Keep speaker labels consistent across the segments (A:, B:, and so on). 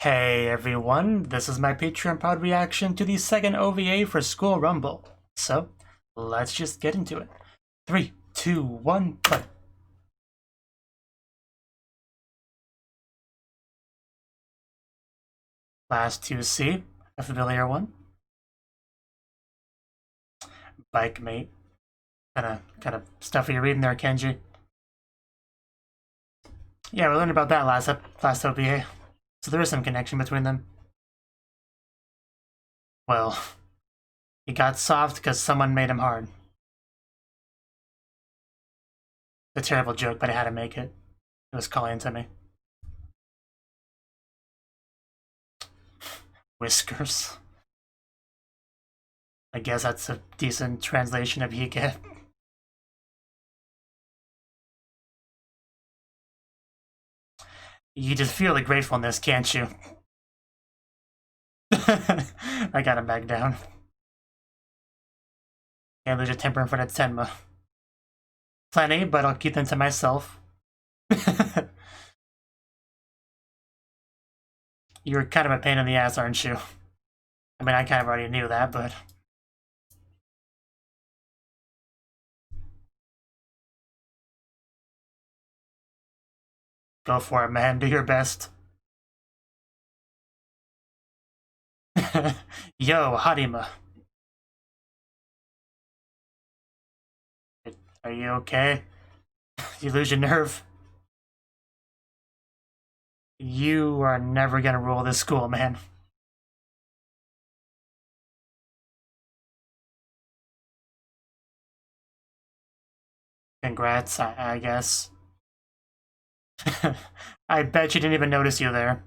A: Hey everyone, this is my Patreon pod reaction to the second OVA for School Rumble. So, let's just get into it. 3, 2, 1, play. Class 2C, a familiar one. Bike mate. Kind of stuff you're reading there, Kenji. Yeah, we learned about that last OVA. So there is some connection between them. Well, he got soft because someone made him hard. A terrible joke, but I had to make it. It was calling to me. Whiskers. I guess that's a decent translation of Yuki. You just feel the gratefulness, can't you? I got him back down. Can't lose your temper in front of Tenma. Plenty, but I'll keep them to myself. You're kind of a pain in the ass, aren't you? I mean, I kind of already knew that, but... Go for it, man. Do your best. Yo, Harima. Are you okay? You lose your nerve? You are never gonna rule this school, man. Congrats, I guess. I bet you didn't even notice you there.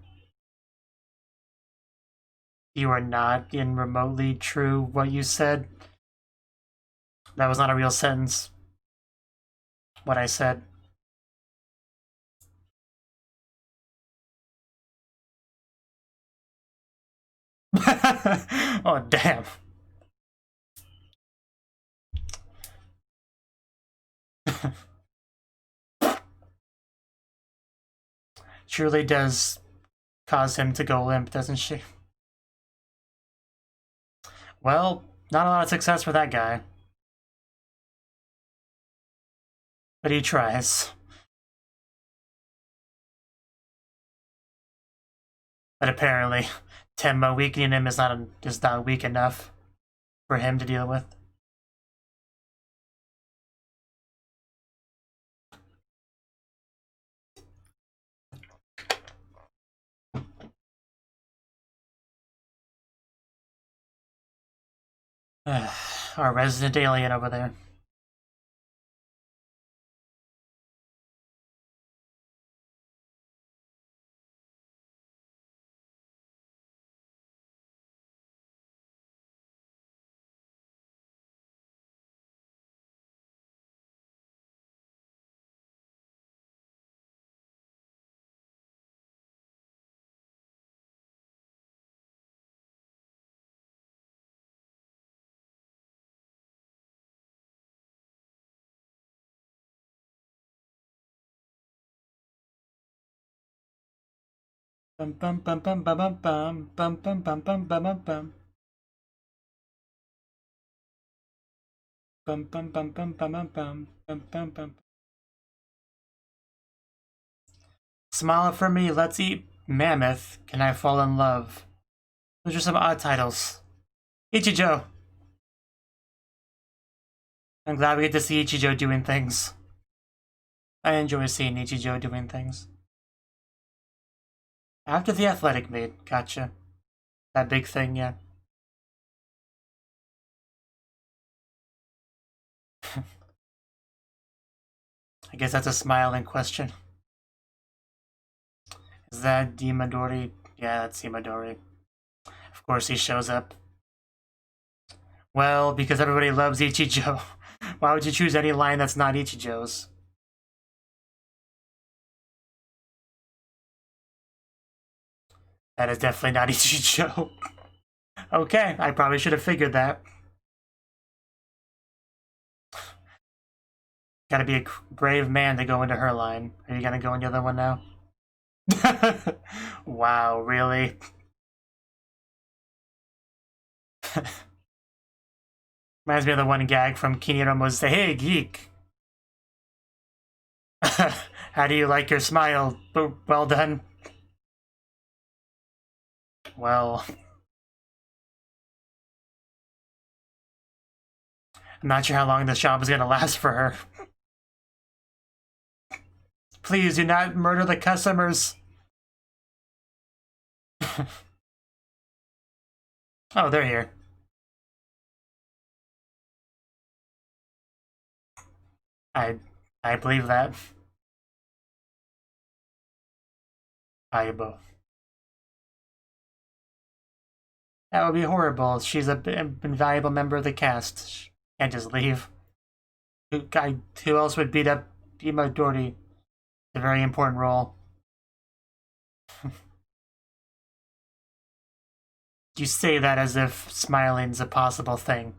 A: You are not in remotely true what you said. That was not a real sentence. What I said. Oh, damn. Truly does cause him to go limp, doesn't she? Well, not a lot of success for that guy. But he tries. But apparently, Tenma weakening him is not weak enough for him to deal with. Our resident alien over there. Bum bum bum bum bum bum bum bum bum bum bum bum bum bum. Bum bum bum bum bum bum bum bum bum bum. Smile for me, let's eat mammoth. Can I fall in love? Those are some odd titles. Ichijo. I'm glad we get to see Ichijo doing things. I enjoy seeing Ichijo doing things. After the athletic meet, gotcha. That big thing, yeah. I guess that's a smiling question. Is that Dimadori? Yeah, that's Dimadori. Of course he shows up. Well, because everybody loves Ichijo. Why would you choose any line that's not Ichijo's? That is definitely not Ichijo. Okay, I probably should have figured that. Gotta be a brave man to go into her line. Are you gonna go in the other one now? Wow, really? Reminds me of the one gag from Kiniramo's Say, "Hey, geek! How do you like your smile? Well done." Well, I'm not sure how long this job is gonna last for her. Please do not murder the customers. Oh, they're here. I believe that. Aibo. That would be horrible. She's a invaluable member of the cast. She can't just leave. Who else would beat up Imadori? It's a very important role. You say that as if smiling's a possible thing.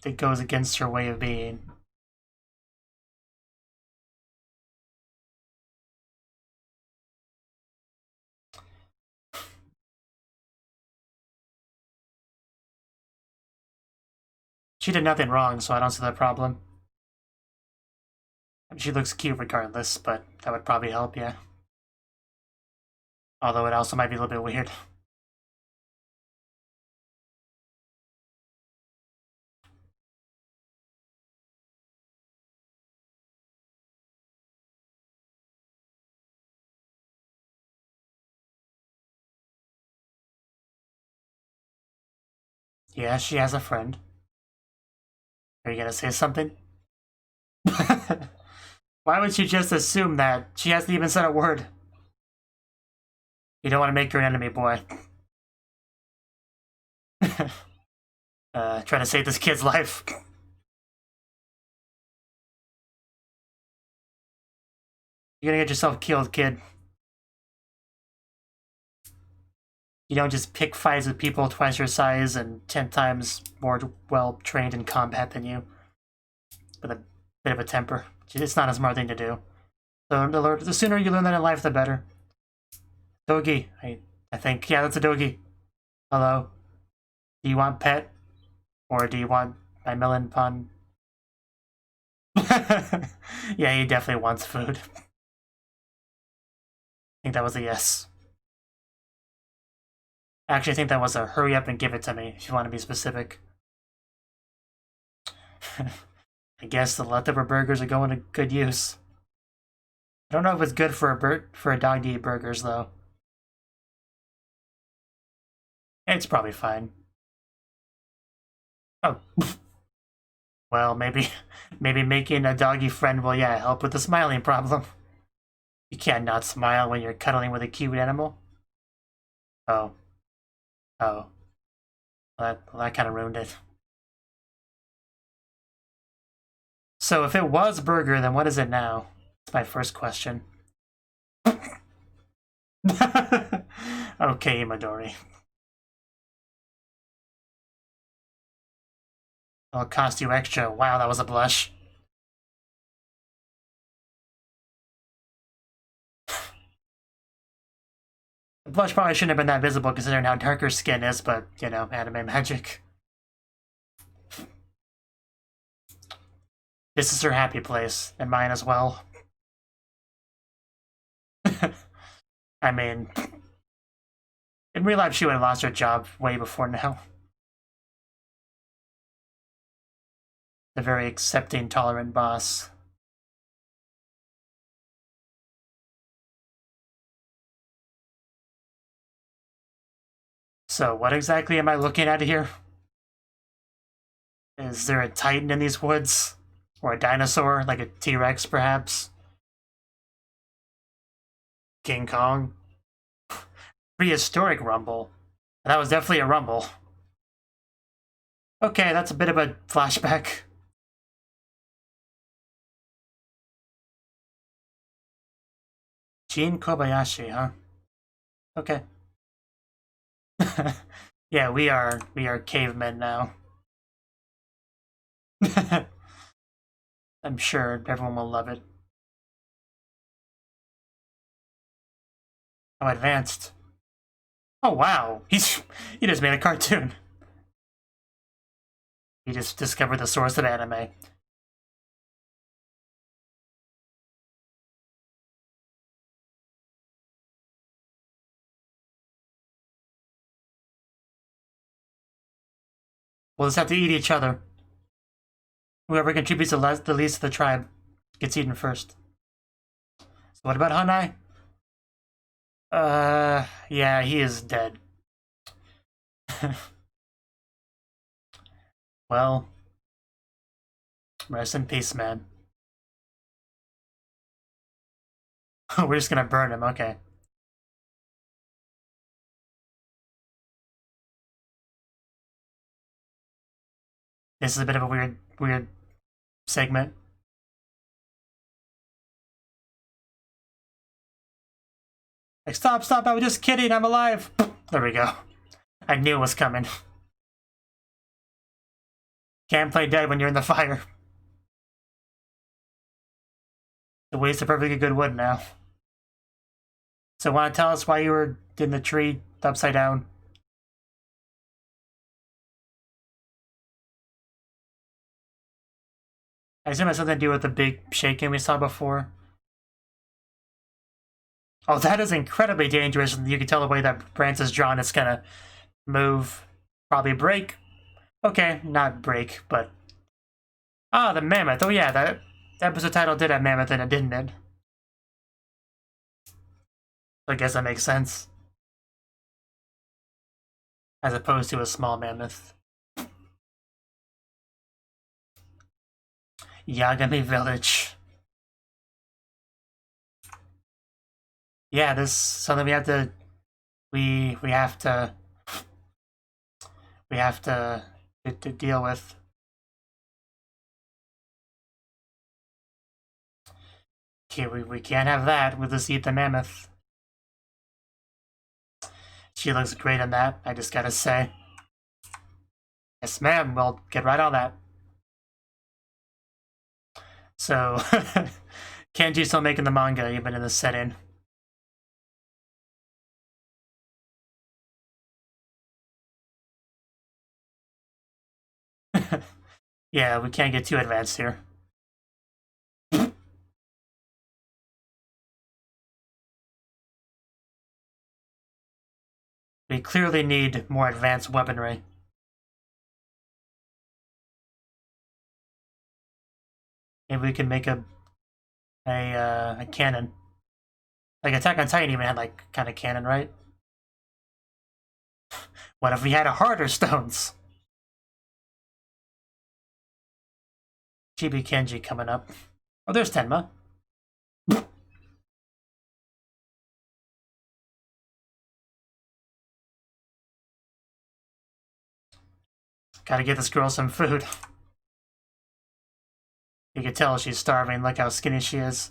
A: It goes against her way of being. She did nothing wrong, so I don't see that problem. She looks cute regardless, but that would probably help, yeah. Although it also might be a little bit weird. Yeah, she has a friend. Are you gonna say something? Why would you just assume that? She hasn't even said a word. You don't want to make her an enemy, boy. Trying to save this kid's life. You're gonna get yourself killed, kid. You don't just pick fights with people twice your size and 10 times more well trained in combat than you. With a bit of a temper. It's not a smart thing to do. So the sooner you learn that in life, the better. Dogi, I think. Yeah, that's a Dogi. Hello. Do you want pet? Or do you want my melon pun? Yeah, he definitely wants food. I think that was a yes. Actually, I think that was a hurry up and give it to me, if you want to be specific. I guess the leftover burgers are going to good use. I don't know if it's good for a dog to eat burgers, though. It's probably fine. Oh. Well, maybe making a doggy friend will, yeah, help with the smiling problem. You can't not smile when you're cuddling with a cute animal. Oh. Oh. Well, that kind of ruined it. So if it was burger, then what is it now? That's my first question. Okay, Imadori. It'll cost you extra. Wow, that was a blush. The blush probably shouldn't have been that visible considering how dark her skin is, but, you know, anime magic. This is her happy place, and mine as well. I mean, in real life, she would have lost her job way before now. The very accepting, tolerant boss. So, what exactly am I looking at here? Is there a titan in these woods? Or a dinosaur, like a T-Rex, perhaps? King Kong? Prehistoric rumble. That was definitely a rumble. Okay, that's a bit of a flashback. Gene Kobayashi, huh? Okay. Yeah, we are cavemen now. I'm sure everyone will love it. How advanced. Oh wow, he just made a cartoon. He just discovered the source of anime. We'll just have to eat each other. Whoever contributes the least to the tribe gets eaten first. So what about Hanai? Yeah, he is dead. Well, rest in peace, man. We're just gonna burn him, okay. This is a bit of a weird segment. Like, stop, I was just kidding, I'm alive! There we go. I knew it was coming. Can't play dead when you're in the fire. The waste of perfectly good wood now. So wanna tell us why you were in the tree upside down? I assume it has something to do with the big shaking we saw before. Oh, that is incredibly dangerous. You can tell the way that branch is drawn, it's gonna move. Probably break. Okay, not break, but... Ah, the mammoth. Oh yeah, that episode title did have mammoth in it, didn't it? I guess that makes sense. As opposed to a small mammoth. Yagami Village. Yeah, this is something we have to... We have to... We have to deal with. Okay, we can't have that. We'll just eat the mammoth. She looks great in that, I just gotta say. Yes, ma'am, we'll get right on that. So, Kenji's still making the manga, even in the setting. Yeah, we can't get too advanced here. We clearly need more advanced weaponry. Maybe we can make a cannon. Like Attack on Titan even had like kind of cannon, right? What if we had a harder stones? Chibi Kenji coming up. Oh, there's Tenma. Gotta get this girl some food. You can tell she's starving. Look how skinny she is.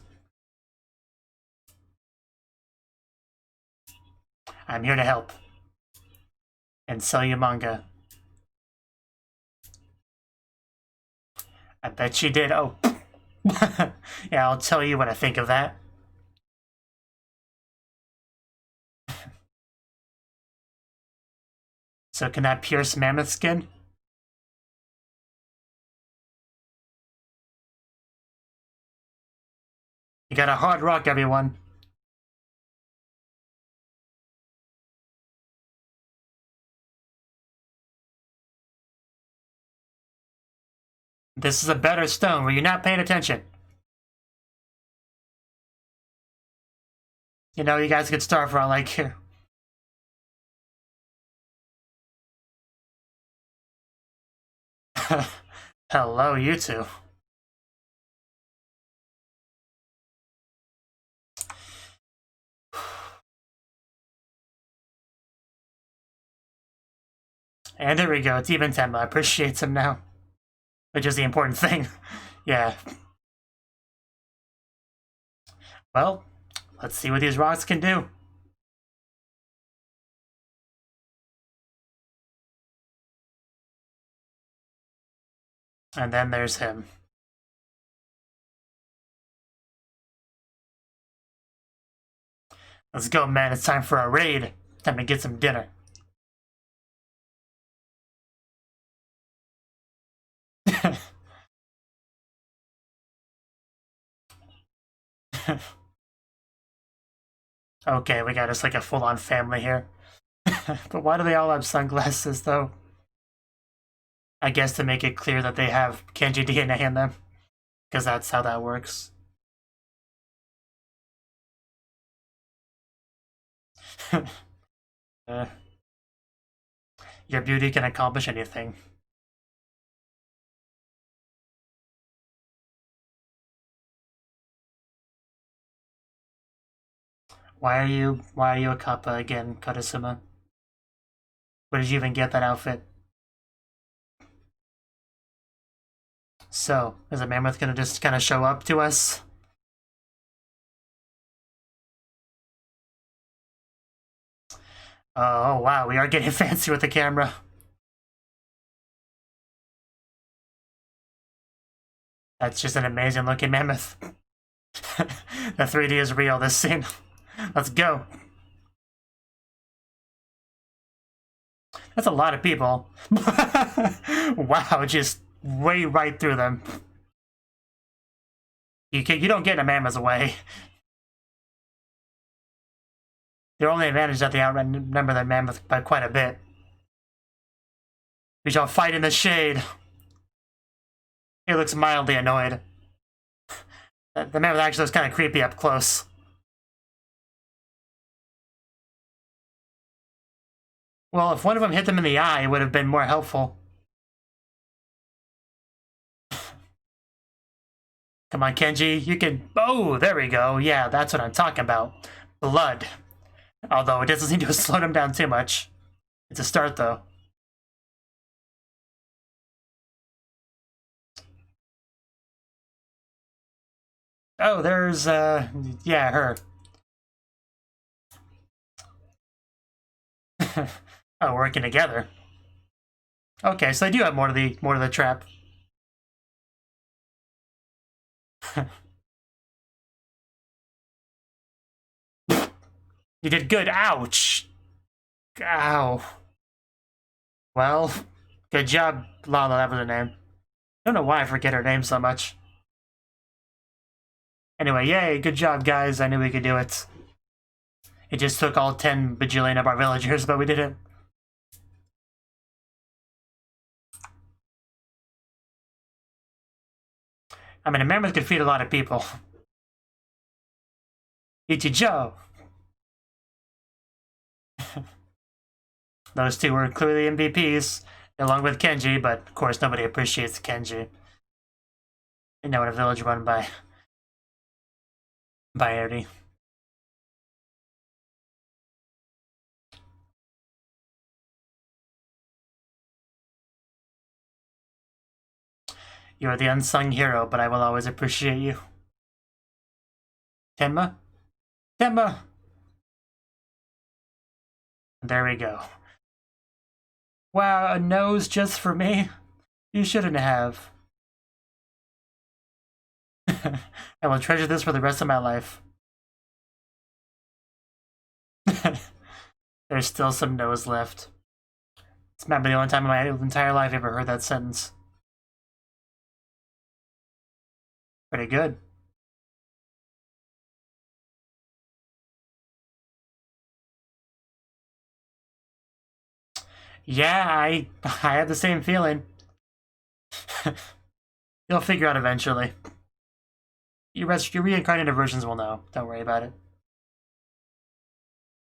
A: I'm here to help. And sell you manga. I bet she did. Oh. Yeah, I'll tell you what I think of that. So can that pierce mammoth skin? You got a hard rock, everyone. This is a better stone. Were you not paying attention? You know, you guys could starve for all I care. Hello, you two. And there we go. It's even Tenma appreciates him now. Which is the important thing. Yeah. Well, let's see what these rocks can do. And then there's him. Let's go, man. It's time for a raid. Time to get some dinner. Okay, we got us like a full-on family here. But why do they all have sunglasses, though? I guess to make it clear that they have Kenji DNA in them. Because that's how that works. Your beauty can accomplish anything. Why are you a kappa again, Kodasuma? Where did you even get that outfit? So, is a mammoth gonna just kind of show up to us? Oh wow, we are getting fancy with the camera. That's just an amazing looking mammoth. The 3D is real, this scene. Let's go. That's a lot of people. Wow, just way right through them. You don't get in a mammoth's way. Their only advantage is that they outnumber the mammoth by quite a bit. We shall fight in the shade. He looks mildly annoyed. The mammoth actually looks kind of creepy up close. Well, if one of them hit them in the eye, it would have been more helpful. Come on, Kenji, you can... Oh, there we go. Yeah, that's what I'm talking about. Blood. Although it doesn't seem to have slowed him down too much. It's a start, though. Oh, there's, yeah, her. Oh, working together. Okay, so they do have more to the trap. You did good. Ouch. Ow. Well, good job, Lala. That was her name. I don't know why I forget her name so much. Anyway, yay, good job, guys. I knew we could do it. It just took all 10 bajillion of our villagers, but we did it. I mean, a mammoth could feed a lot of people. Ichijo! Those two were clearly MVPs, along with Kenji, but of course nobody appreciates Kenji. You know, in a village run by Eri. You are the unsung hero, but I will always appreciate you. Tenma? Tenma! There we go. Wow, a nose just for me? You shouldn't have. I will treasure this for the rest of my life. There's still some nose left. It's maybe the only time in my entire life I've ever heard that sentence. Pretty good. Yeah, I had the same feeling. You'll figure out eventually. Your reincarnated versions will know. Don't worry about it.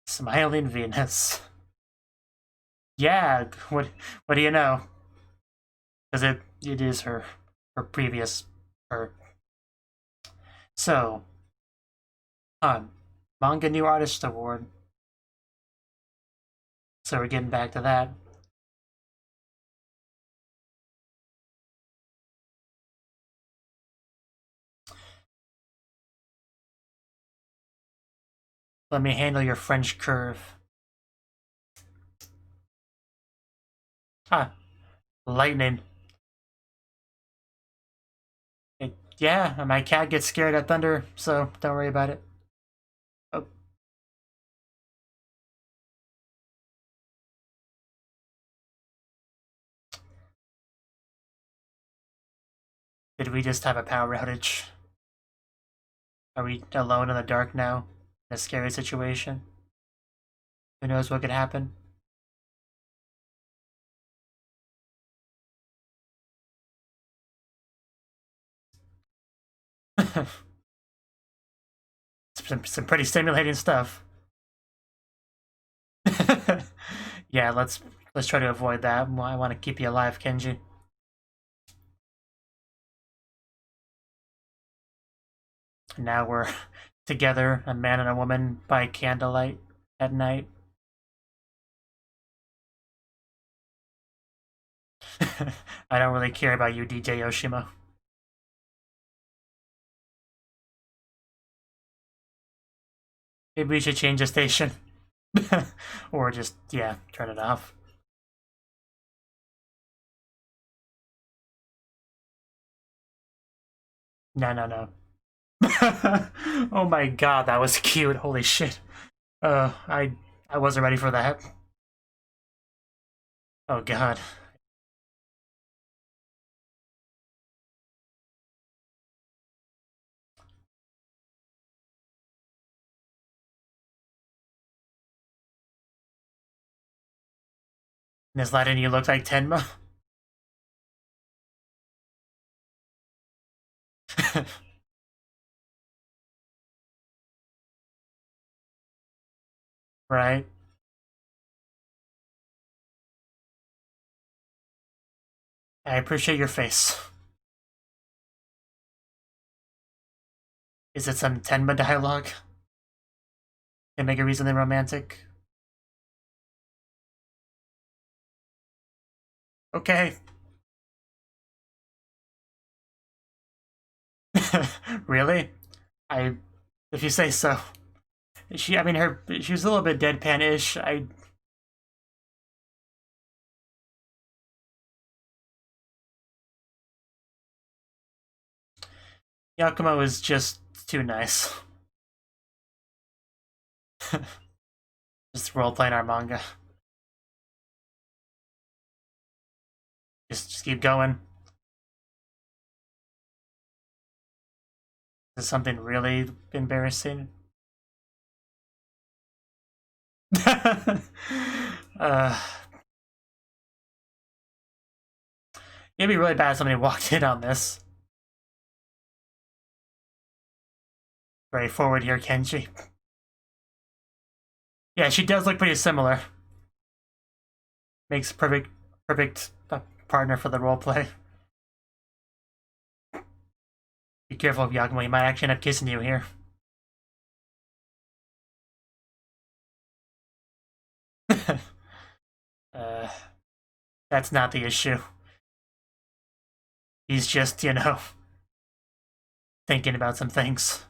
A: Smiling Venus. Yeah, what do you know? Because it is her previous her. So, Manga New Artist Award. So we're getting back to that. Let me handle your French curve. Ah, lightning. Yeah, my cat gets scared at thunder, so don't worry about it. Oh. Did we just have a power outage? Are we alone in the dark now? In a scary situation? Who knows what could happen? some pretty stimulating stuff. Yeah, let's try to avoid that. I want to keep you alive, Kenji. Now we're together, a man and a woman, by candlelight at night. I don't really care about you, DJ Yoshimo. Maybe we should change the station. Or just, yeah, turn it off. No. Oh my god, that was cute. Holy shit. I wasn't ready for that. Oh god. Miss Latin, you look like Tenma. Right? I appreciate your face. Is it some Tenma dialogue? Can make a reason than romantic? Okay. Really? If you say so. She was a little bit deadpan-ish. Yakumo is just too nice. Just role-playing our manga. Just keep going. Is something really embarrassing? It'd be really bad if somebody walked in on this. Very forward here, Kenji. Yeah, she does look pretty similar. Makes perfect partner for the roleplay. Be careful of Yakumo, he might actually end up kissing you here. That's not the issue. He's just, thinking about some things.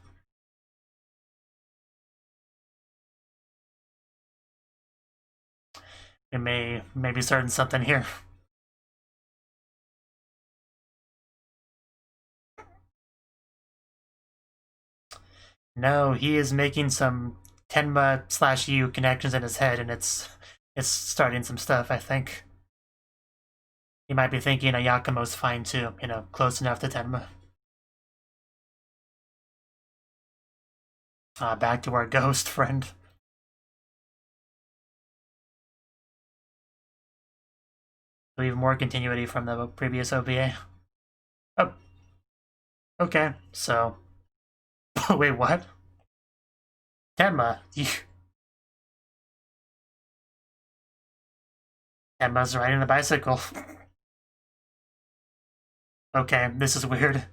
A: It may be starting something here. No, he is making some Tenma/U connections in his head, and it's starting some stuff, I think. He might be thinking Yakumo's fine too, close enough to Tenma. Back to our ghost friend. We have more continuity from the previous OVA. Oh. Okay, so... Wait, what? Tenma, Tenma's riding the bicycle. Okay, this is weird.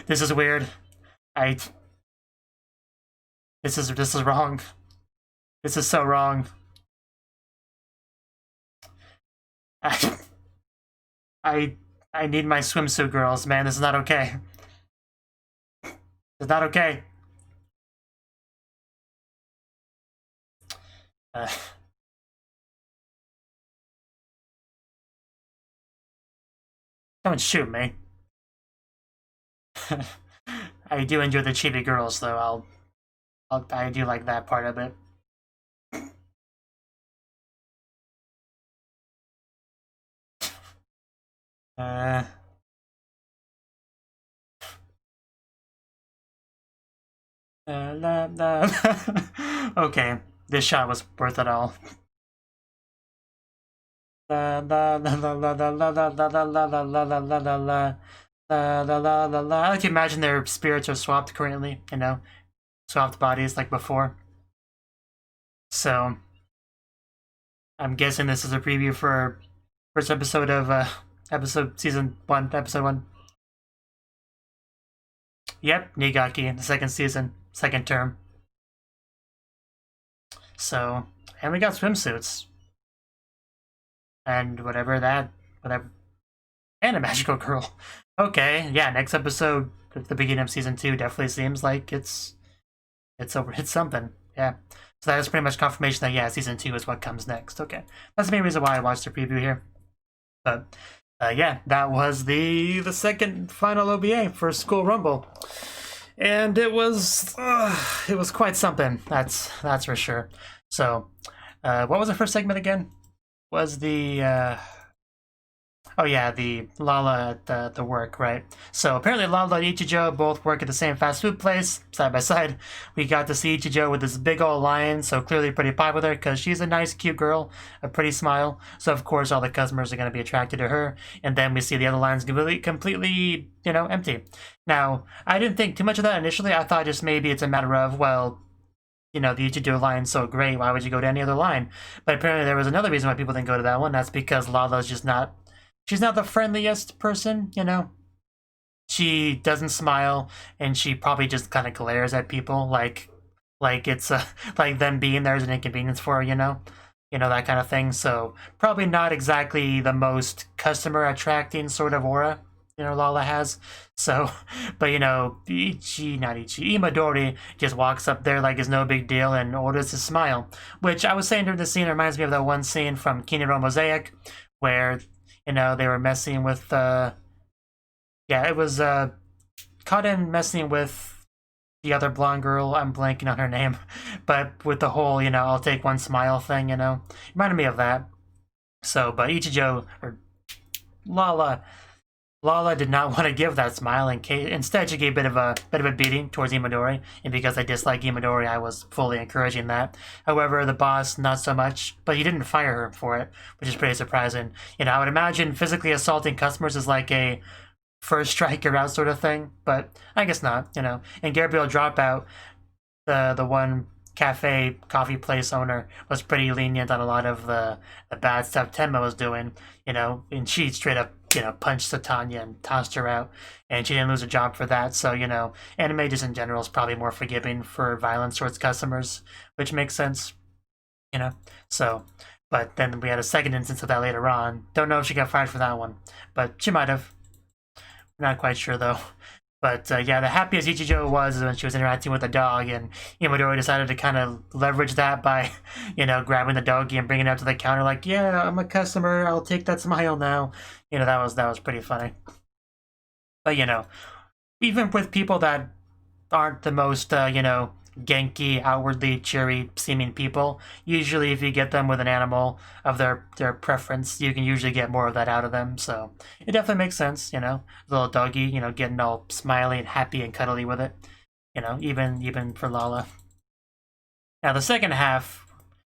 A: This is weird. This is wrong. This is so wrong. I need my swimsuit, girls, man. This is not okay. It's not okay. Don't shoot me. I do enjoy the chibi girls, though. I do like that part of it. Okay, this shot was worth it all. I like to imagine their spirits are swapped currently, you know, swapped bodies like before. So I'm guessing this is a preview for first episode of season 1, episode 1. Yep, Nigaki, the second season, second term. So, and we got swimsuits. And whatever, and a magical girl. Okay, yeah, next episode at the beginning of season 2 definitely seems like it's something. Yeah. So that is pretty much confirmation that, yeah, season 2 is what comes next. Okay. That's the main reason why I watched the preview here. But yeah, that was the second final OVA for School Rumble. And it was quite something. That's for sure. So, what was the first segment again? Was the oh yeah, the Lala at the work, right? So apparently Lala and Ichijo both work at the same fast food place, side by side. We got to see Ichijo with this big old lion, so clearly pretty popular because she's a nice, cute girl, a pretty smile. So of course all the customers are going to be attracted to her. And then we see the other lions completely, you know, empty. Now, I didn't think too much of that initially. I thought just maybe it's a matter of, well, you know, the Ichijo line's so great, why would you go to any other line? But apparently there was another reason why people didn't go to that one. That's because Lala's just not... She's not the friendliest person, you know? She doesn't smile, and she probably just kind of glares at people like it's like them being there is an inconvenience for her, you know? You know, that kind of thing. So probably not exactly the most customer-attracting sort of aura, you know, Lala has. So, but you know, Imadori just walks up there like it's no big deal and orders a smile. Which I was saying during the scene reminds me of that one scene from Kiniro Mosaic where, you know, they were messing with, yeah, it was, Kaden messing with the other blonde girl, I'm blanking on her name, but with the whole, you know, I'll take one smile thing, you know, reminded me of that. So, but Ichijo, or Lala did not want to give that smile, and instead she gave a bit of a beating towards Imadori, and because I dislike Imadori, I was fully encouraging that. However, the boss, not so much, but he didn't fire her for it, which is pretty surprising. You know, I would imagine physically assaulting customers is like a first strike you're out sort of thing, but I guess not, you know. And Gabriel Dropout, the one cafe coffee place owner, was pretty lenient on a lot of the bad stuff Tenma was doing, you know, and she straight up, you know, punched Satanya and tossed her out, and she didn't lose a job for that. So, you know, anime just in general is probably more forgiving for violence towards customers, which makes sense, you know. So, but then we had a second instance of that later on. Don't know if she got fired for that one, but she might have. Not quite sure though. But yeah, the happiest Ichijo was when she was interacting with the dog, and Imadori decided to kind of leverage that by, you know, grabbing the doggy and bringing it up to the counter like, yeah, I'm a customer, I'll take that smile now. You know, that was pretty funny. But, you know, even with people that aren't the most, you know, Genki, outwardly cheery seeming people, usually if you get them with an animal of their preference, you can usually get more of that out of them. So it definitely makes sense, you know, the little doggy, you know, getting all smiley and happy and cuddly with it, you know, even for Lala. Now the second half,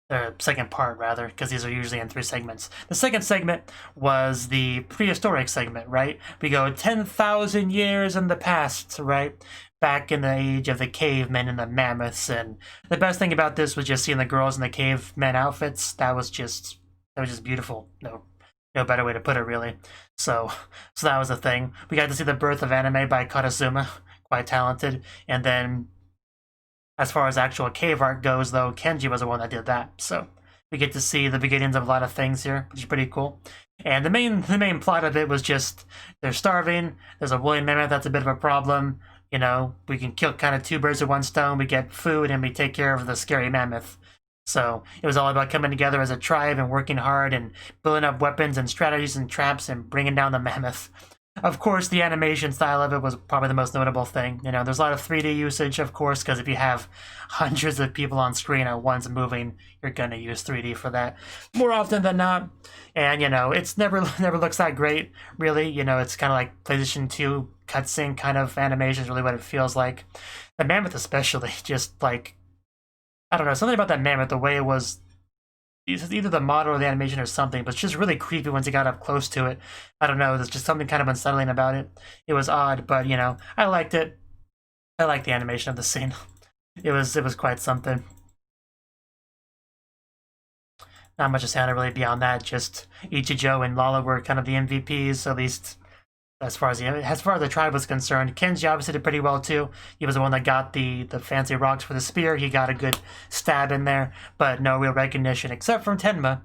A: or second part rather, because these are usually in 3 segments. The second segment was the prehistoric segment, right? We go 10,000 years in the past, right? Back in the age of the cavemen and the mammoths, and the best thing about this was just seeing the girls in the cavemen outfits. That was just beautiful. No better way to put it, really. So that was the thing. We got to see the birth of anime by Karasuma, quite talented. And then, as far as actual cave art goes, though, Kenji was the one that did that. So we get to see the beginnings of a lot of things here, which is pretty cool. And the main plot of it was just they're starving. There's a woolly mammoth that's a bit of a problem. You know, we can kill kind of 2 birds with 1 stone. We get food and we take care of the scary mammoth. So it was all about coming together as a tribe and working hard and building up weapons and strategies and traps and bringing down the mammoth. Of course, the animation style of it was probably the most notable thing. You know, there's a lot of 3D usage, of course, because if you have hundreds of people on screen at once moving, you're going to use 3D for that more often than not. And, you know, it's never looks that great, really. You know, it's kind of like PlayStation 2 cutscene kind of animation is really what it feels like. The mammoth especially, just like, I don't know, something about that mammoth, the way it was, either the model or the animation or something, but it's just really creepy once you got up close to it. I don't know, there's just something kind of unsettling about it. It was odd, but you know, I liked it. I liked the animation of the scene. It was quite something. Not much to say on it really beyond that. Just Ichijo and Lala were kind of the MVPs, at least as far as the tribe was concerned. Kenji obviously did pretty well too. He was the one that got the fancy rocks for the spear. He got a good stab in there, but no real recognition except from Tenma.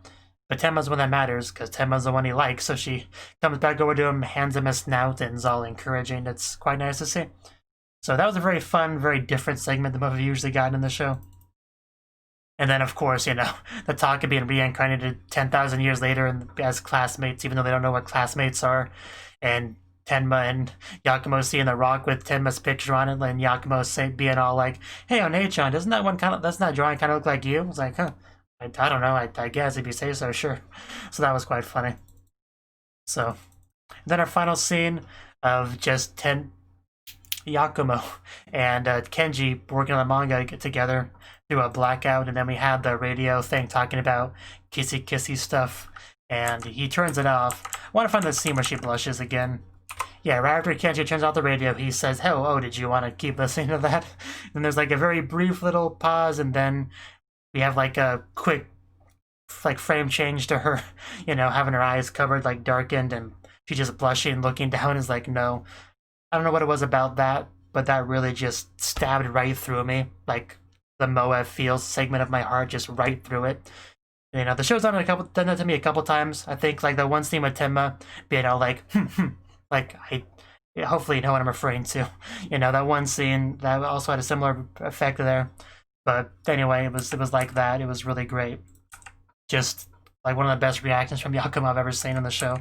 A: But Tenma's the one that matters, because Tenma's the one he likes, so she comes back over to him, hands him a snout, and is all encouraging. It's quite nice to see. So that was a very fun, very different segment than what we've usually gotten in the show. And then, of course, you know, the talk of being reincarnated 10,000 years later as classmates, even though they don't know what classmates are. And Tenma and Yakumo seeing the rock with Tenma's picture on it, and Yakumo being all like, "Hey, One-chan, doesn't that drawing kind of look like you?" I was like, huh, I don't know, I guess if you say so, sure. So that was quite funny. So, then our final scene of just Yakumo and Kenji working on the manga together through a blackout, and then we had the radio thing talking about kissy stuff, and he turns it off. I want to find the scene where she blushes again. Yeah, right after Kenji turns off the radio, he says, oh, did you want to keep listening to that? And there's like a very brief little pause, and then we have like a quick like frame change to her, you know, having her eyes covered, like darkened, and she just blushing, looking down, is like, no. I don't know what it was about that, but that really just stabbed right through me. Like the Moab feels segment of my heart, just right through it. You know, the show's done that to me a couple times. I think like the one scene with Tenma being all like, like hopefully you know what I'm referring to. You know, that one scene that also had a similar effect there. But anyway, it was like that. It was really great. Just like one of the best reactions from Yakumo I've ever seen on the show.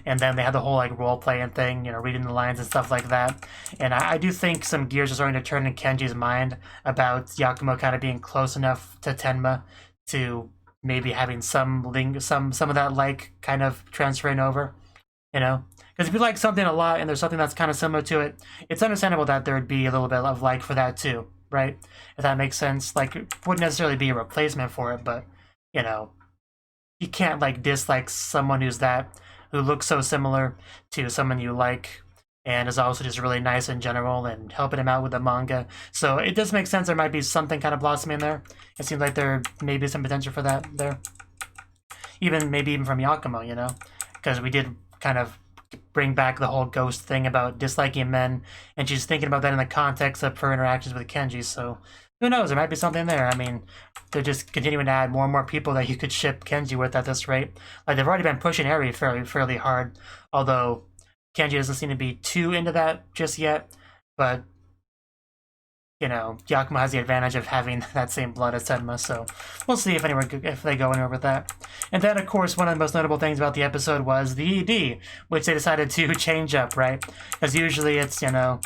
A: And then they had the whole like role-playing thing, you know, reading the lines and stuff like that. And I do think some gears are starting to turn in Kenji's mind about Yakumo kind of being close enough to Tenma to maybe having some of that like kind of transferring over, you know? Because if you like something a lot and there's something that's kind of similar to it, it's understandable that there would be a little bit of like for that too, right? If that makes sense. Like, it wouldn't necessarily be a replacement for it, but, you know, you can't like dislike someone who looks so similar to someone you like and is also just really nice in general and helping him out with the manga. So it does make sense there might be something kind of blossoming there. It seems like there may be some potential for that there. Maybe even from Yakumo, you know? Because we did kind of bring back the whole ghost thing about disliking men, and she's thinking about that in the context of her interactions with Kenji, so who knows, there might be something there. I mean, they're just continuing to add more and more people that you could ship Kenji with at this rate. Like, they've already been pushing Eri fairly hard, although Kenji doesn't seem to be too into that just yet, but, you know, Yakumo has the advantage of having that same blood as Tenma, so we'll see if they go anywhere with that. And then, of course, one of the most notable things about the episode was the ED, which they decided to change up, right? Because usually it's, you know,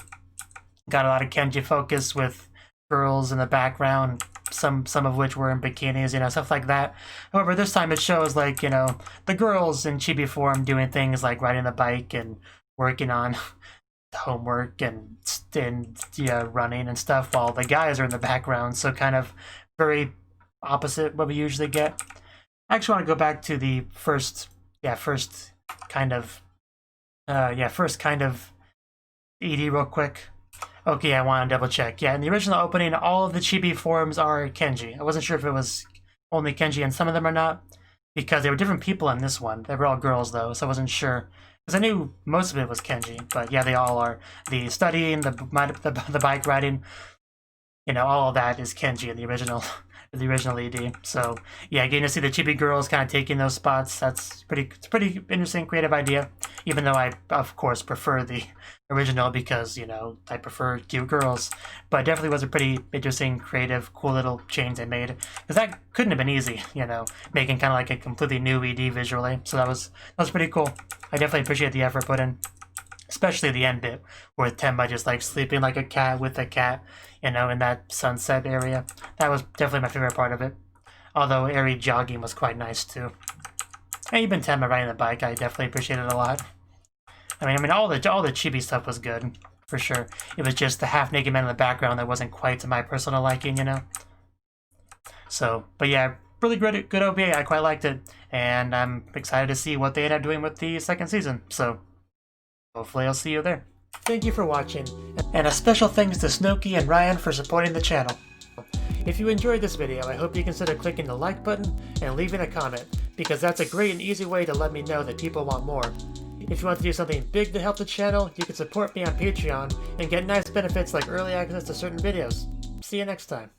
A: got a lot of Kenji focus with girls in the background, some of which were in bikinis, you know, stuff like that. However, this time it shows, like, you know, the girls in chibi form doing things like riding the bike and working on homework and running and stuff, while the guys are in the background. So kind of very opposite what we usually get. I actually want to go back to the first kind of ED real quick. Okay, I want to double check. Yeah, in the original opening, all of the chibi forms are Kenji. I wasn't sure if it was only Kenji and some of them or not, because they were different people in this one. They were all girls, though, so I wasn't sure. Because I knew most of it was Kenji, but yeah, they all are. The studying, the bike riding, you know, all of that is Kenji in the original ED. So yeah, getting to see the chibi girls kind of taking those spots, it's pretty interesting, creative idea. Even though I, of course, prefer the original because, you know, I prefer cute girls. But it definitely was a pretty interesting, creative, cool little change they made. Because that couldn't have been easy, you know, making kind of like a completely new ED visually. So that was pretty cool. I definitely appreciate the effort put in. Especially the end bit, where Tenma just like sleeping like a cat with a cat, you know, in that sunset area. That was definitely my favorite part of it. Although Eri jogging was quite nice too. And even Tenma riding the bike, I definitely appreciated a lot. I mean, all the chibi stuff was good for sure. It was just the half-naked man in the background that wasn't quite to my personal liking, you know. So, but yeah, really good OVA. I quite liked it, and I'm excited to see what they end up doing with the second season. So, hopefully, I'll see you there. Thank you for watching, and a special thanks to Cnouki and Ryan for supporting the channel. If you enjoyed this video, I hope you consider clicking the like button and leaving a comment, because that's a great and easy way to let me know that people want more. If you want to do something big to help the channel, you can support me on Patreon and get nice benefits like early access to certain videos. See you next time.